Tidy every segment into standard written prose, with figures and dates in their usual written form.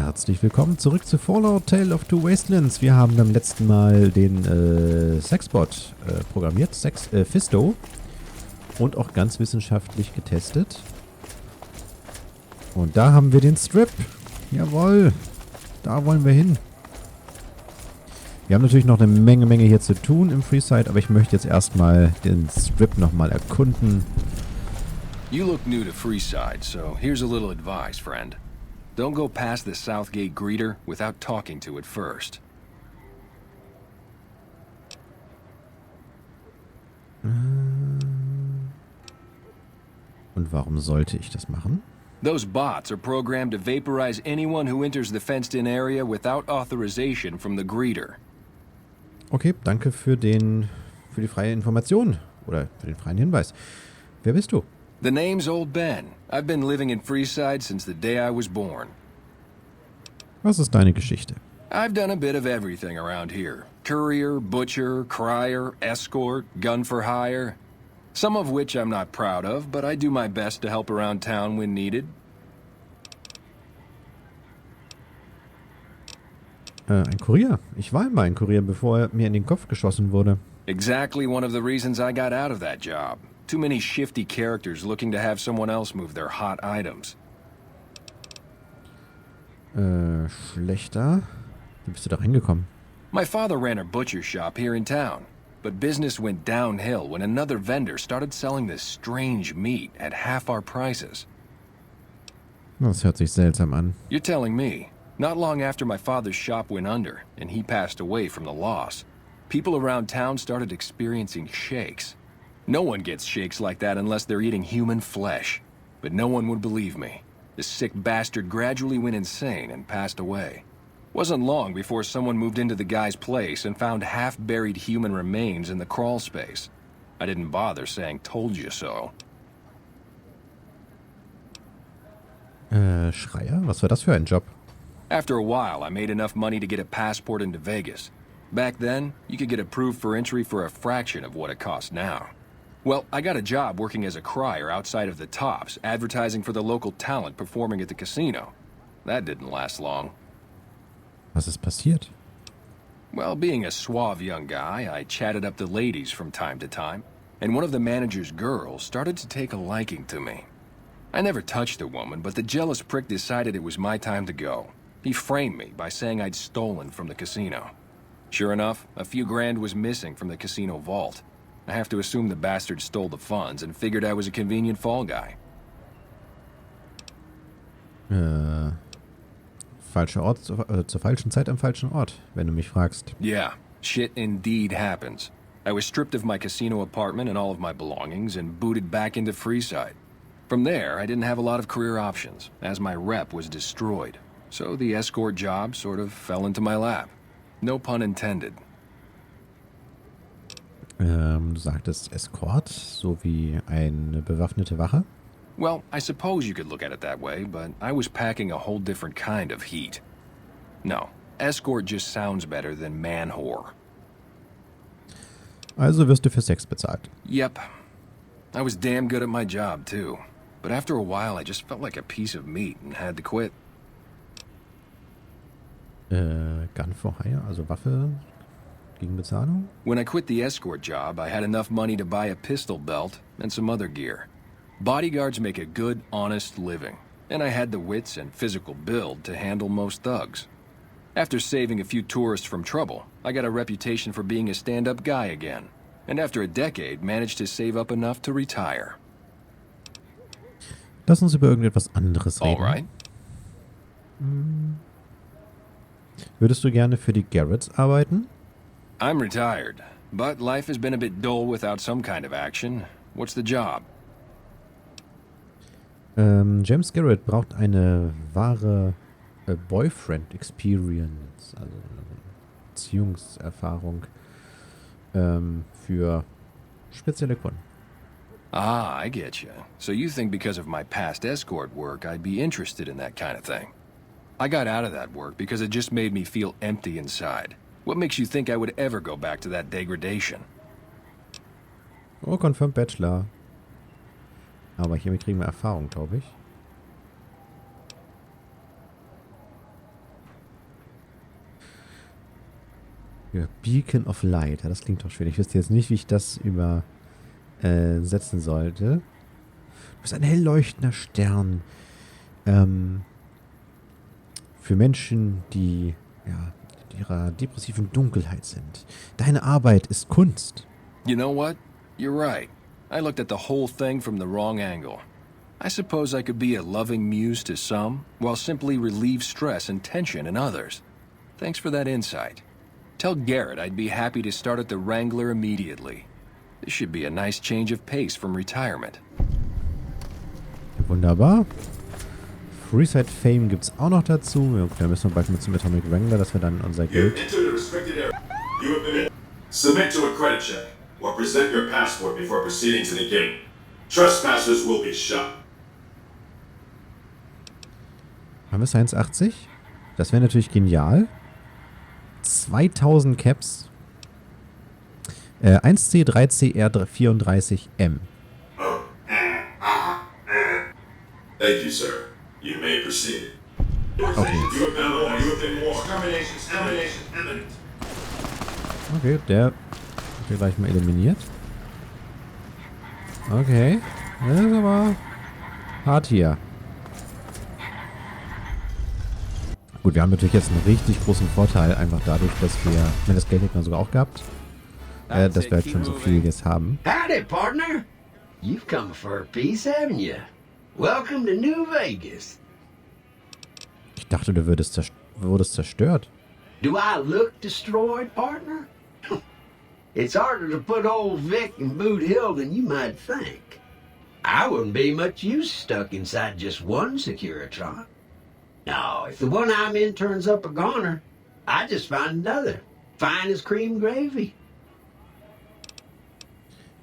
Herzlich willkommen zurück zu Fallout Tale of Two Wastelands. Wir haben beim letzten Mal den Sexbot programmiert, Fisto, und auch ganz wissenschaftlich getestet. Und da haben wir den Strip. Jawohl, da wollen wir hin. Wir haben natürlich noch eine Menge hier zu tun im Freeside, aber ich möchte jetzt erstmal den Strip nochmal erkunden. You look new to Freeside, so here's a little advice, friend. Don't go past the Southgate greeter without talking to it first. Und warum sollte ich das machen? Those bots are programmed to vaporize anyone who enters the fenced-in area without authorization from the greeter. Okay, danke für die freie Information oder für den freien Hinweis. Wer bist du? The name's Old Ben. I've been living in Freeside since the day I was born. Was ist deine Geschichte? I've done a bit of everything around here. Courier, butcher, crier, escort, gun for hire. Some of which I'm not proud of, but I do my best to help around town when needed. Ein Kurier. Ich war immer ein Kurier, bevor er mir in den Kopf geschossen wurde. Exactly one of the reasons I got out of that job. Too many shifty characters looking to have someone else move their hot items. Schlechter? Wie bist du da reingekommen? My father ran a butcher shop here in town, but business went downhill when another vendor started selling this strange meat at half our prices. Das hört sich seltsam an. You're telling me, not long after my father's shop went under and he passed away from the loss, people around town started experiencing shakes. No one gets shakes like that unless they're eating human flesh. But no one would believe me. The sick bastard gradually went insane and passed away. Wasn't long before someone moved into the guy's place and found half-buried human remains in the crawl space. I didn't bother saying told you so. Schreier? Was war das für ein Job? After a while, I made enough money to get a passport into Vegas. Back then, you could get approved for entry for a fraction of what it costs now. Well, I got a job working as a crier outside of the Tops, advertising for the local talent performing at the casino. That didn't last long. Was ist passiert? Well, being a suave young guy, I chatted up the ladies from time to time, and one of the manager's girls started to take a liking to me. I never touched the woman, but the jealous prick decided it was my time to go. He framed me by saying I'd stolen from the casino. Sure enough, a few grand was missing from the casino vault. I have to assume the bastard stole the funds and figured I was a convenient fall guy. Falscher Ort, zur falschen Zeit am falschen Ort, wenn du mich fragst. Yeah, shit indeed happens. I was stripped of my casino apartment and all of my belongings and booted back into Freeside. From there, I didn't have a lot of career options, as my rep was destroyed. So the escort job sort of fell into my lap. No pun intended. Du sagtest Escort, so wie eine bewaffnete Wache? Well, I suppose you could look at it that way, but I was packing a whole different kind of heat. No, escort just sounds better than man-whore. Also wirst du für Sex bezahlt. Yep. I was damn good at my job, too. But after a while, I just felt like a piece of meat and had to quit. Gun for hire, also Waffe gegen Bezahlung? When I quit the escort job, I had enough money to buy a pistol belt and some other gear. Bodyguards make a good, honest living, and I had the wits and physical build to handle most thugs. After saving a few tourists from trouble, I got a reputation for being a stand-up guy again, and after a decade managed to save up enough to retire. Lass uns über irgendetwas anderes reden. All right. Würdest du gerne für die Garretts arbeiten? I'm retired, but life has been a bit dull without some kind of action. What's the job? James Garrett braucht eine wahre Boyfriend Experience, also Beziehungserfahrung für spezielle Kunden. Ah, I get you. So you think because of my past escort work, I'd be interested in that kind of thing. I got out of that work because it just made me feel empty inside. What makes you think I would ever go back to that degradation? Oh, confirmed Bachelor. Aber hiermit kriegen wir Erfahrung, glaube ich. Ja, Beacon of Light. Ja, das klingt doch schön. Ich wüsste jetzt nicht, wie ich das übersetzen sollte. Du bist ein hell leuchtender Stern. Für Menschen, die ja, in ihrer depressiven Dunkelheit sind. Deine Arbeit ist Kunst. You know what? You're right. I looked at the whole thing from the wrong angle. I suppose I could be a loving muse to some, while simply relieve stress and tension in others. Thanks for that insight. Tell Garrett I'd be happy to start at the Wrangler immediately. This should be a nice change of pace from retirement. Wunderbar. Freeside Fame gibt es auch noch dazu. Ja, da müssen wir bald mit zum Atomic Wrangler, dass wir dann unser Geld... Submit to a credit check, or present your passport before proceeding to the gate. Trespassers will be shot. Haben wir es 1,80? Das wäre natürlich genial. 2000 Caps. 1C, 3C, R34M. Thank you, sir. You may proceed. Okay. You have been warned. Terminations imminent. Okay, der wird hier gleich mal eliminiert. Okay. Das ist aber hart hier. Gut, wir haben natürlich jetzt einen richtig großen Vorteil, einfach dadurch, dass wir, das Geld hätten wir sogar auch gehabt, dass wir halt schon so viel jetzt haben. Howdy, partner. You've come for a piece, haven't you? Welcome to New Vegas. Ich dachte, du wurdest zerstört. Do I look destroyed, partner? It's harder to put old Vic in Boot Hill than you might think. I wouldn't be much use stuck inside just one Securitron. No, if the one I'm in turns up a goner, I just find another. Fine as cream gravy.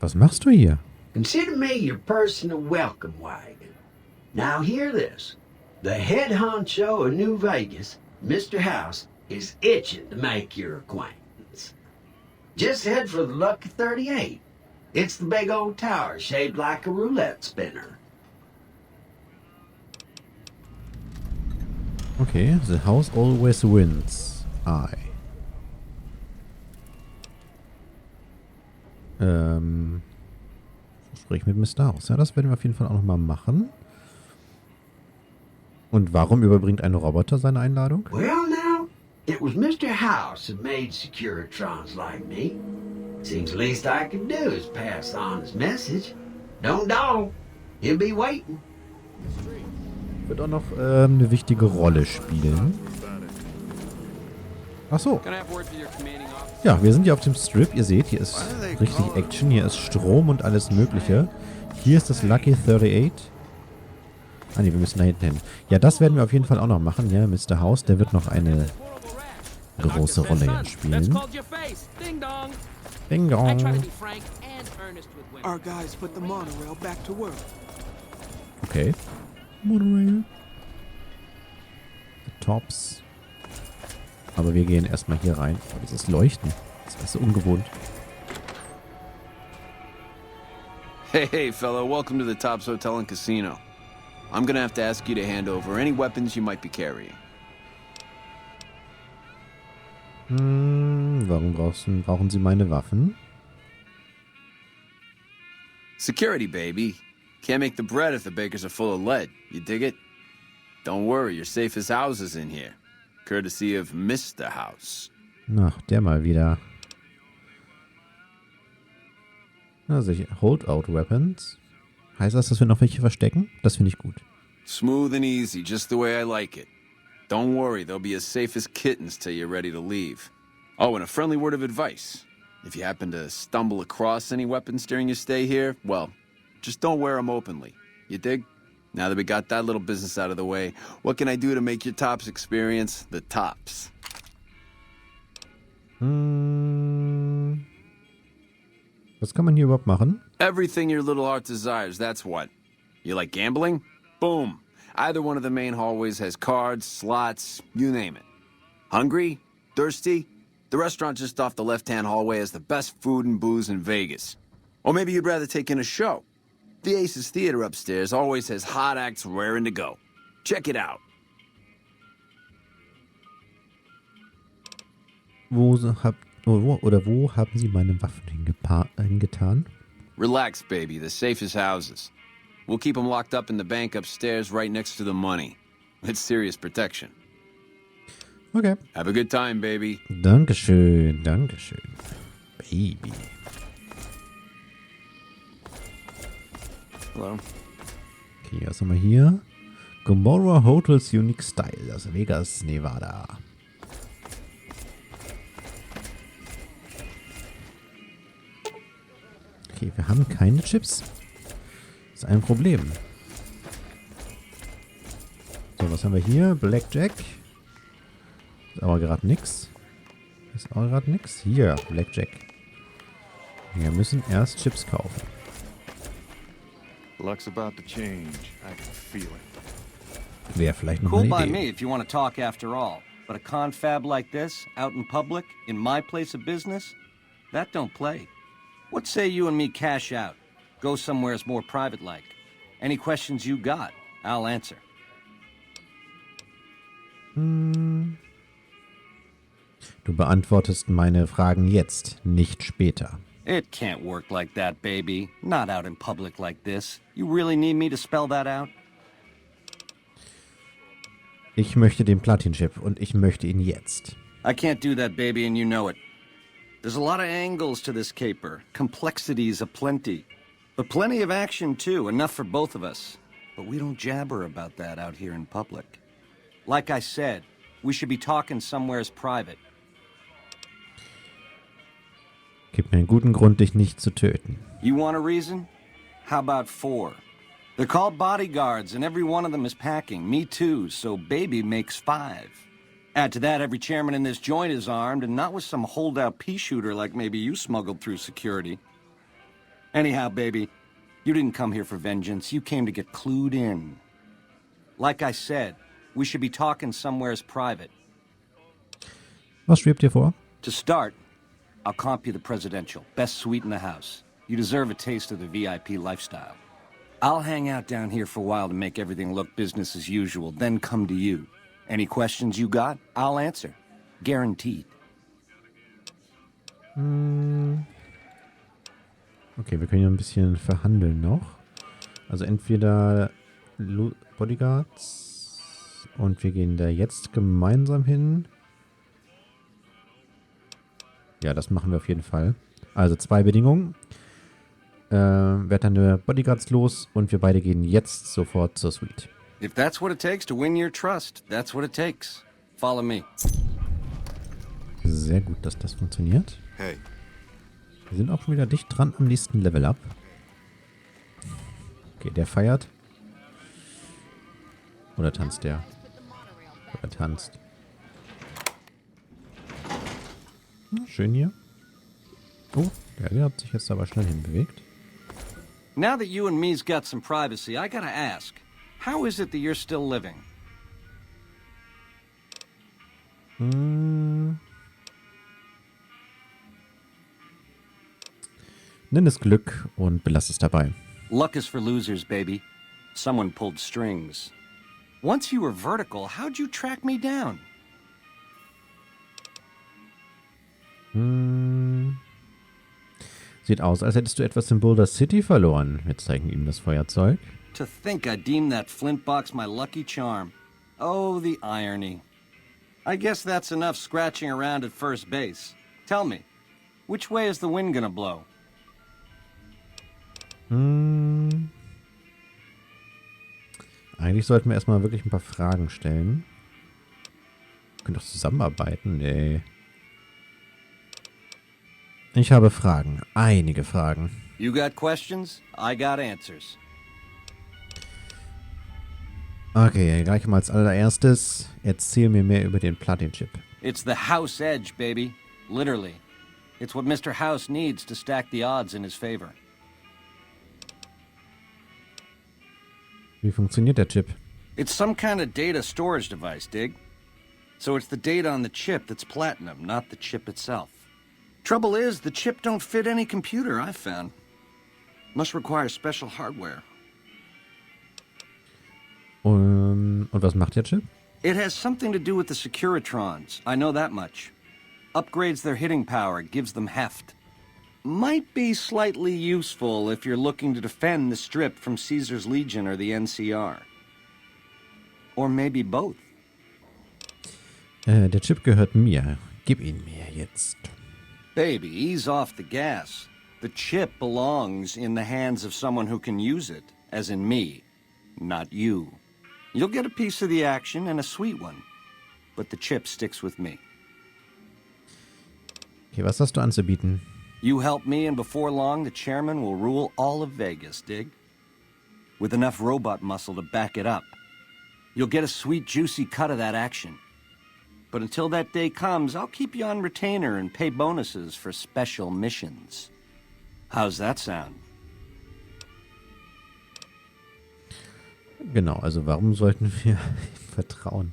Was machst du hier? Consider me your personal welcome wagon. Now hear this. The head honcho of New Vegas, Mr. House, is itching to make your acquaintance. Just head for the Lucky 38. It's the big old tower shaped like a roulette spinner. Okay, the house always wins. Sprich mit Mr. House. Ja, das werden wir auf jeden Fall auch nochmal machen. Und warum überbringt ein Roboter seine Einladung? Well, now, it was Mr. House that made Securitrons like me. Seems the least I can do is pass on his message. Don't dawdle. He'll be waiting. Wird auch noch eine wichtige Rolle spielen. Ach so. Ja, wir sind hier auf dem Strip. Ihr seht, hier ist richtig Action. Hier ist Strom und alles Mögliche. Hier ist das Lucky 38. Ah ne, wir müssen da hinten hin. Ja, das werden wir auf jeden Fall auch noch machen. Ja, Mr. House, der wird noch eine große Rolle hier spielen. Ding dong. Okay. Monorail. The Tops. Aber wir gehen erstmal hier rein. Oh, dieses Leuchten. Das ist so ungewohnt. Hey, fella, welcome to the Tops Hotel and Casino. I'm gonna have to ask you to hand over any weapons you might be carrying. Warum brauchen Sie meine Waffen? Security, baby. Can't make the bread if the bakers are full of lead. You dig it? Don't worry, you're safe as houses in here. Courtesy of Mr. House. Ach, der mal wieder. Also, Holdout Weapons. Heißt das, dass wir noch welche verstecken? Das finde ich gut. Smooth and easy, just the way I like it. Don't worry, they'll be as safe as kittens till you're ready to leave. Oh, and a friendly word of advice. If you happen to stumble across any weapons during your stay here, well, just don't wear them openly. You dig? Now that we got that little business out of the way, what can I do to make your Tops experience the tops? Was kann man hier überhaupt machen? Everything your little heart desires, that's what. You like gambling? Boom. Either one of the main hallways has cards, slots, you name it. Hungry? Thirsty? The restaurant just off the left-hand hallway has the best food and booze in Vegas. Or maybe you'd rather take in a show. The Aces Theater upstairs always has hot acts raring to go. Check it out. wo haben Sie meine Waffen hingetan? Relax, baby. The safe is houses. We'll keep them locked up in the bank upstairs right next to the money. It's serious protection. Okay. Have a good time, baby. Dankeschön, Dankeschön. Baby. Hello. Okay, was haben wir hier? Gomorrah Hotels Unique Style, Las Vegas, Nevada. Okay, wir haben keine Chips. Das ist ein Problem. So, was haben wir hier? Blackjack. Ist aber gerade nix. Ist auch gerade nix. Hier, Blackjack. Wir müssen erst Chips kaufen. Luck's about to change. I can feel it. Wäre vielleicht noch Cool eine by Idee. me if you want to talk after all. But a confab like this, out in public, in my place of business, that don't play. What say you and me cash out? Go somewheres more private-like. Any questions you got, I'll answer. Du beantwortest meine Fragen jetzt, nicht später. It can't work like that, baby. Not out in public like this. You really need me to spell that out? Ich möchte den Platin-Chip und ich möchte ihn jetzt. I can't do that, baby, and you know it. There's a lot of angles to this caper. Complexities aplenty. But plenty of action, too. Enough for both of us. But we don't jabber about that out here in public. Like I said, we should be talking somewheres private. Gib mir einen guten Grund, dich nicht zu töten. You want a reason? How about 4? They're called bodyguards, and every one of them is packing. Me too, so baby makes 5. Add to that, every chairman in this joint is armed, and not with some holdout pea shooter like maybe you smuggled through security. Anyhow, baby, you didn't come here for vengeance. You came to get clued in. Like I said, we should be talking somewheres private. Was schwebt dir vor? To start, I'll comp you the presidential. Best suite in the house. You deserve a taste of the VIP lifestyle. I'll hang out down here for a while to make everything look business as usual, then come to you. Any questions you got, I'll answer. Guaranteed. Okay, wir können ja ein bisschen verhandeln noch. Also entweder Bodyguards und wir gehen da jetzt gemeinsam hin. Ja, das machen wir auf jeden Fall. Also 2 Bedingungen. Werd deine Bodyguards los und wir beide gehen jetzt sofort zur Suite. If that's what it takes to win your trust, that's what it takes. Follow me. Sehr gut, dass das funktioniert. Hey, Wir sind auch schon wieder dicht dran am nächsten Level up. Okay, der feiert. Oder tanzt der? Oder tanzt. Schön hier. Oh, der hat sich jetzt aber schnell hinbewegt. Now that you and me's got some privacy, I gotta ask, how is it that you're still living? Nenn es Glück und belass es dabei. Luck is for losers, baby. Someone pulled strings. Once you were vertical, how'd you track me down? Sieht aus, als hättest du etwas in Boulder City verloren. Wir zeigen ihm das Feuerzeug. To think I deemed that flint box my lucky charm. Oh, the irony. I guess that's enough scratching around at first base. Tell me, which way is the wind gonna blow? Eigentlich sollten wir erstmal wirklich ein paar Fragen stellen. Wir können doch zusammenarbeiten. Nee. Ich habe Fragen. Einige Fragen. You got questions, I got answers. Okay, gleich mal als allererstes. Erzähl mir mehr über den Platin-Chip. It's the house edge, baby. Literally. It's what Mr. House needs to stack the odds in his favor. Wie funktioniert der Chip? It's some kind of data storage device, dig? So it's the data on the chip that's platinum, not the chip itself. Trouble is, the chip don't fit any computer I've found. Must require special hardware. Und was macht der Chip? It has something to do with the Securitrons. I know that much. Upgrades their hitting power, gives them heft. Might be slightly useful if you're looking to defend the Strip from Caesar's Legion or the NCR. Or maybe both. Der Chip gehört mir. Gib ihn mir jetzt. Baby, ease off the gas. The chip belongs in the hands of someone who can use it, as in me, not you. You'll get a piece of the action and a sweet one, but the chip sticks with me. Okay, was hast du anzubieten? You help me, and before long, the chairman will rule all of Vegas, dig? With enough robot muscle to back it up. You'll get a sweet, juicy cut of that action. But until that day comes, I'll keep you on retainer and pay bonuses for special missions. How's that sound? Genau, also warum sollten wir ihm vertrauen?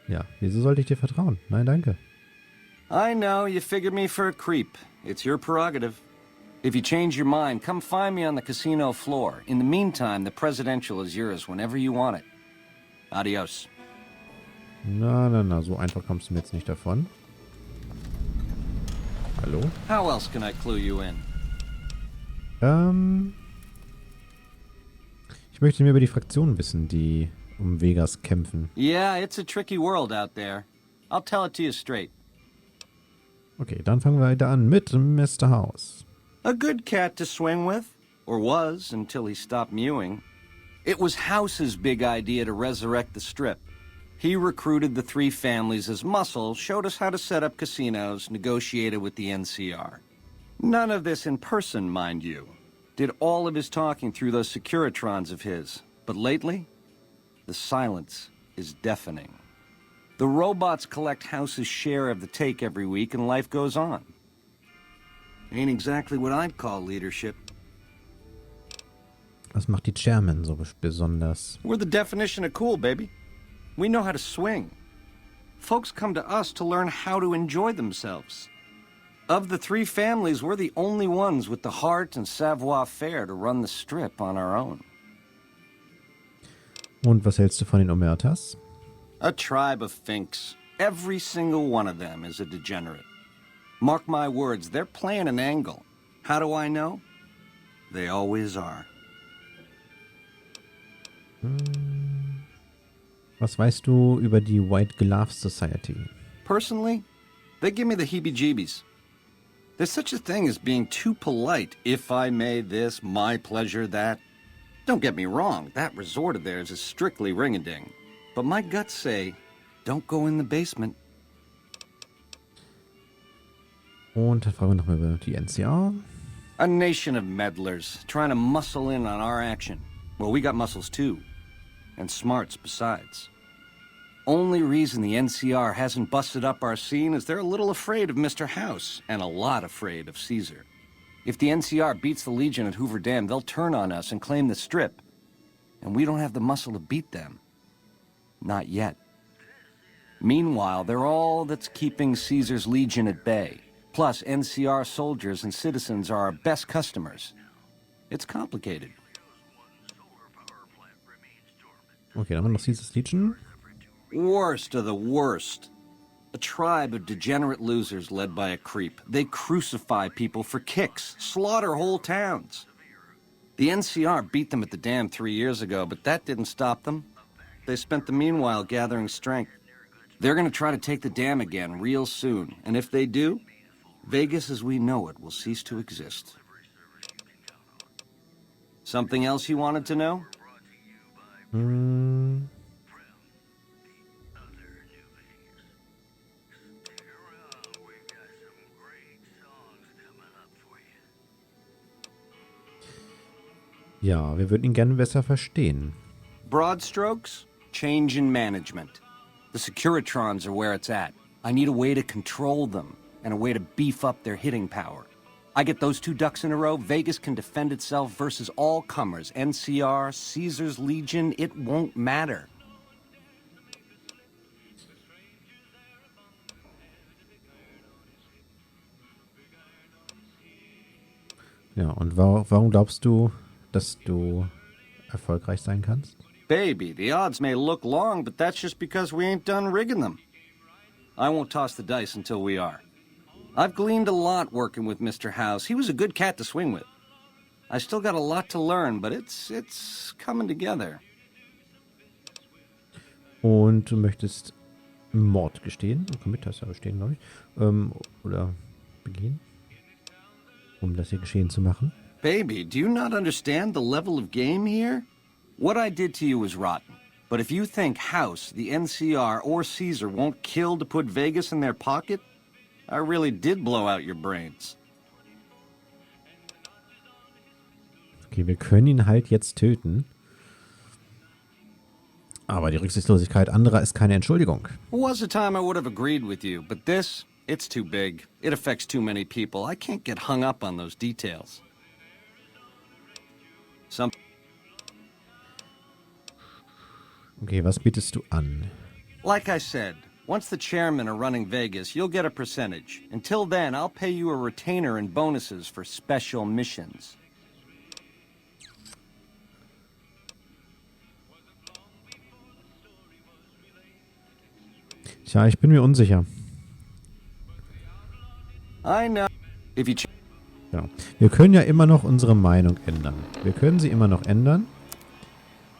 Ja, wieso sollte ich dir vertrauen? Nein, danke. I know, you figured me for a creep. It's your prerogative. If you change your mind, come find me on the casino floor. In the meantime, the presidential is yours whenever you want it. Adios. Na, so einfach kommst du mir jetzt nicht davon. Hallo? How else can I clue you in? Ich möchte mehr über die Fraktionen wissen, die um Vegas kämpfen. Yeah, it's a tricky world out there. I'll tell it to you straight. Okay, dann fangen wir wieder an mit Mr. House. A good cat to swing with, or was until he stopped mewing. It was House's big idea to resurrect the Strip. He recruited the three families as muscle, showed us how to set up casinos, negotiated with the NCR. None of this in person, mind you. Did all of his talking through those Securitrons of his. But lately, the silence is deafening. The robots collect House's share of the take every week, and life goes on. Ain't exactly what I'd call leadership. Was macht die Chairman so besonders? We're the definition of cool, baby. We know how to swing. Folks come to us to learn how to enjoy themselves. Of the three families, we're the only ones with the heart and savoir-faire to run the Strip on our own. Und was hältst du von den Omertas? A tribe of finks. Every single one of them is a degenerate. Mark my words, they're playing an angle. How do I know? They always are. Was weißt du über die White Glove Society? Personally, they give me the heebie-jeebies. There's such a thing as being too polite. If I may this, my pleasure that. Don't get me wrong, that resort of theirs is strictly ring-a-ding. But my guts say, don't go in the basement. Und dann fragen wir nochmal über die NCR. A nation of meddlers, trying to muscle in on our action. Well, we got muscles too. And smarts besides. Only reason the NCR hasn't busted up our scene is they're a little afraid of Mr. House, and a lot afraid of Caesar. If the NCR beats the Legion at Hoover Dam, they'll turn on us and claim the Strip. And we don't have the muscle to beat them. Not yet. Meanwhile, they're all that's keeping Caesar's Legion at bay. Plus, NCR soldiers and citizens are our best customers. It's complicated. Okay, dann haben wir noch Caesar's Legion. Worst of the worst. A tribe of degenerate losers led by a creep. They crucify people for kicks, slaughter whole towns. The NCR beat them at the dam 3 years ago, but that didn't stop them. They spent the meanwhile gathering strength. They're gonna try to take the dam again real soon, and if they do, Vegas as we know it will cease to exist. Something else you wanted to know? Ja, wir würden ihn gerne besser verstehen. Broad strokes, change in management. The Securitrons are where it's at. I need a way to control them, and a way to beef up their hitting power. I get those two ducks in a row, Vegas can defend itself versus all comers. NCR, Caesar's Legion, it won't matter. Ja, und warum glaubst du, dass du erfolgreich sein kannst? Baby, the odds may look long, but that's just because we ain't done rigging them. I won't toss the dice until we are. I've gleaned a lot working with Mr. House. He was a good cat to swing with. I still got a lot to learn, but it's coming together. Und du möchtest Mord gestehen. Komm mit, hast du gestehen, glaube ich. Oder begehen. Um das hier geschehen zu machen. Baby, do you not understand the level of game here? What I did to you was rotten. But if you think House, the NCR, or Caesar won't kill to put Vegas in their pocket, I really did blow out your brains. Okay, wir können ihn halt jetzt töten. Aber die Rücksichtslosigkeit anderer ist keine Entschuldigung. Was a time I would have agreed with you, but this, it's too big. It affects too many people. I can't get hung up on those details. Okay, was bietest du an? Like I said, once the chairmen are running Vegas, you'll get a percentage. Until then, I'll pay you a retainer and bonuses for special missions. Tja, ich bin mir unsicher. I know. If you Genau. Wir können ja immer noch unsere Meinung ändern. Wir können sie immer noch ändern.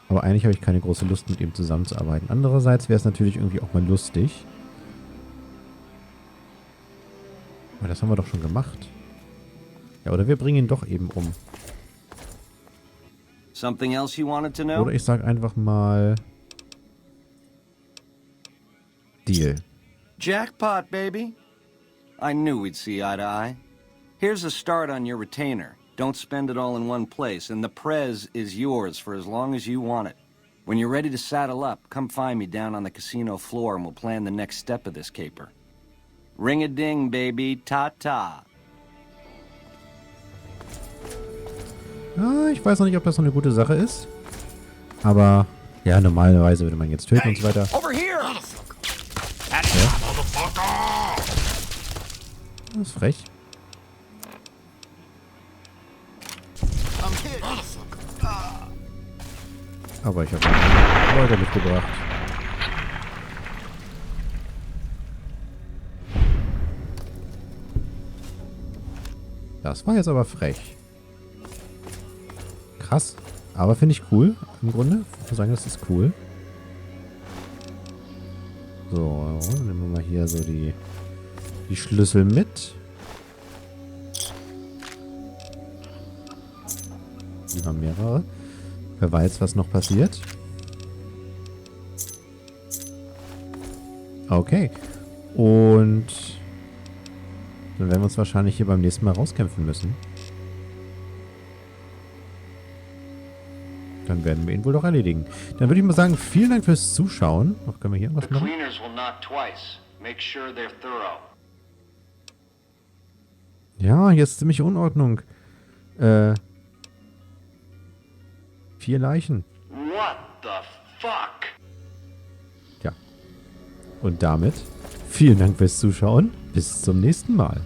Aber eigentlich habe ich keine große Lust, mit ihm zusammenzuarbeiten. Andererseits wäre es natürlich irgendwie auch mal lustig. Aber das haben wir doch schon gemacht. Ja, oder wir bringen ihn doch eben um. Something else you wanted to know? Oder ich sage einfach mal... Deal. Jackpot, baby. I knew we'd see eye to eye. Here's a start on your retainer. Don't spend it all in one place, and the prez is yours for as long as you want it. When you're ready to saddle up, come find me down on the casino floor and we'll plan the next step of this caper. Ring-a-ding, baby. Ta-ta. Ja, ich weiß noch nicht, ob das so eine gute Sache ist. Aber, ja, normalerweise würde man jetzt töten und so weiter. Over here! Das ist frech. Aber ich habe Leute mitgebracht. Das war jetzt aber frech. Krass. Aber finde ich cool. Im Grunde. Ich muss sagen, das ist cool. So, nehmen wir mal hier so die Schlüssel mit. Lieber mehrere. Wer weiß, was noch passiert. Okay. Und dann werden wir uns wahrscheinlich hier beim nächsten Mal rauskämpfen müssen. Dann werden wir ihn wohl doch erledigen. Dann würde ich mal sagen, vielen Dank fürs Zuschauen. Ach, können wir hier irgendwas machen? Ja, hier ist ziemlich Unordnung. 4 Leichen. What the fuck? Ja. Und damit vielen Dank fürs Zuschauen. Bis zum nächsten Mal.